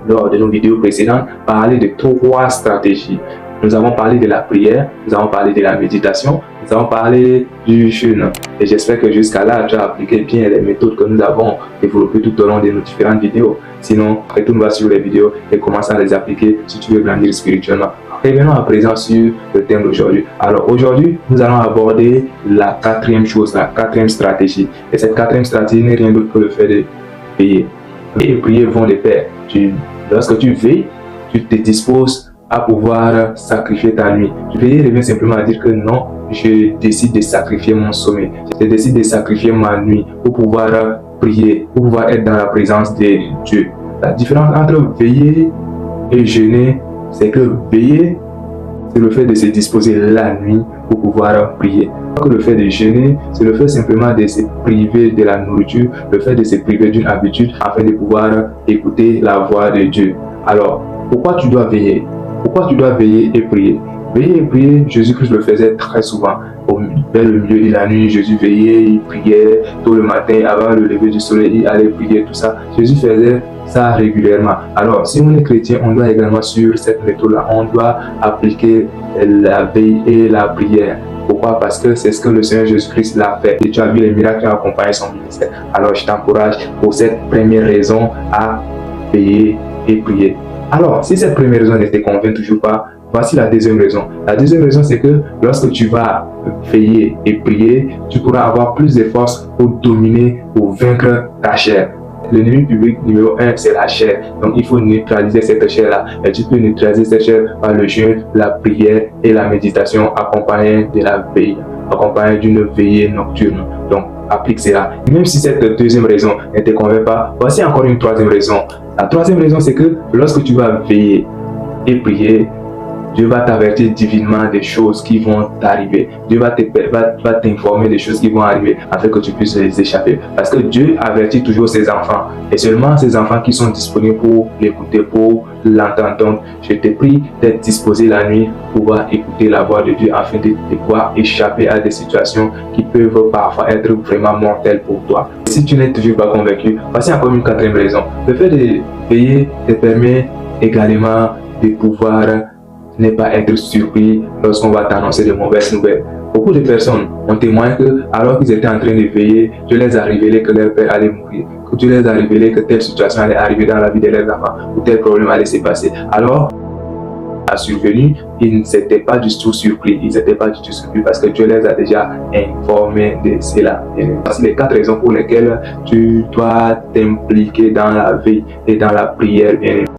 lors de nos vidéos précédentes, parlé de 3 stratégies. Nous avons parlé de la prière, nous avons parlé de la méditation, nous avons parlé du jeûne. Et j'espère que jusqu'à là, tu as appliqué bien les méthodes que nous avons développées tout au long de nos différentes vidéos. Sinon, retourne sur les vidéos et commence à les appliquer si tu veux grandir spirituellement. Revenons à présent sur le thème d'aujourd'hui. Alors aujourd'hui, nous allons aborder la 4e chose, la 4e stratégie. Et cette 4e stratégie n'est rien d'autre que le fait de veiller. Et prier vont de pair. Lorsque tu veilles, tu te disposes à pouvoir sacrifier ta nuit. Veiller revient simplement à dire que non, je décide de sacrifier mon sommeil. Je décide de sacrifier ma nuit pour pouvoir prier, pour pouvoir être dans la présence de Dieu. La différence entre veiller et jeûner, c'est que veiller, c'est le fait de se disposer la nuit pour pouvoir prier. Que le fait de jeûner, c'est le fait simplement de se priver de la nourriture, le fait de se priver d'une habitude afin de pouvoir écouter la voix de Dieu. Alors, pourquoi tu dois veiller? Pourquoi tu dois veiller et prier? Veiller et prier, Jésus-Christ le faisait très souvent. Vers le milieu de la nuit, Jésus veillait, il priait tôt le matin, avant le lever du soleil, il allait prier, tout ça. Jésus faisait ça régulièrement. Alors, si on est chrétien, on doit également suivre cette méthode-là. On doit appliquer la veille et la prière. Pourquoi? Parce que c'est ce que le Seigneur Jésus-Christ l'a fait. Et tu as vu les miracles qui ont accompagné son ministère. Alors, je t'encourage pour cette première raison à veiller et prier. Alors, si cette première raison ne te convainc toujours pas, voici la deuxième raison. La deuxième raison, c'est que lorsque tu vas veiller et prier, tu pourras avoir plus de force pour dominer, pour vaincre ta chair. L'ennemi public numéro 1, c'est la chair. Donc, il faut neutraliser cette chair-là. Et tu peux neutraliser cette chair par le jeûne, la prière et la méditation accompagnée de la veille, accompagnée d'une veillée nocturne. Donc, applique cela. Et même si cette deuxième raison ne te convainc pas, voici encore une troisième raison. La troisième raison, c'est que lorsque tu vas veiller et prier, Dieu va t'avertir divinement des choses qui vont t'arriver. Dieu va t'informer des choses qui vont arriver afin que tu puisses les échapper. Parce que Dieu avertit toujours ses enfants. Et seulement ses enfants qui sont disponibles pour l'écouter, pour l'entendre. Donc, je te prie d'être disposé la nuit pour pouvoir écouter la voix de Dieu afin de pouvoir échapper à des situations qui peuvent parfois être vraiment mortelles pour toi. Si tu n'es toujours pas convaincu, voici encore une 4e raison. Le fait de veiller te permet également de pouvoir ne pas être surpris lorsqu'on va t'annoncer de mauvaises nouvelles. Beaucoup de personnes ont témoigné que, alors qu'ils étaient en train de veiller, Dieu les a révélé que leur père allait mourir, que Dieu les a révélé que telle situation allait arriver dans la vie de leurs enfants, ou tel problème allait se passer. Alors, a survenu, ils n'étaient pas du tout surpris, ils n'étaient pas du tout surpris parce que Dieu les a déjà informés de cela. Voici les 4 raisons pour lesquelles tu dois t'impliquer dans la veille et dans la prière, bien aimé.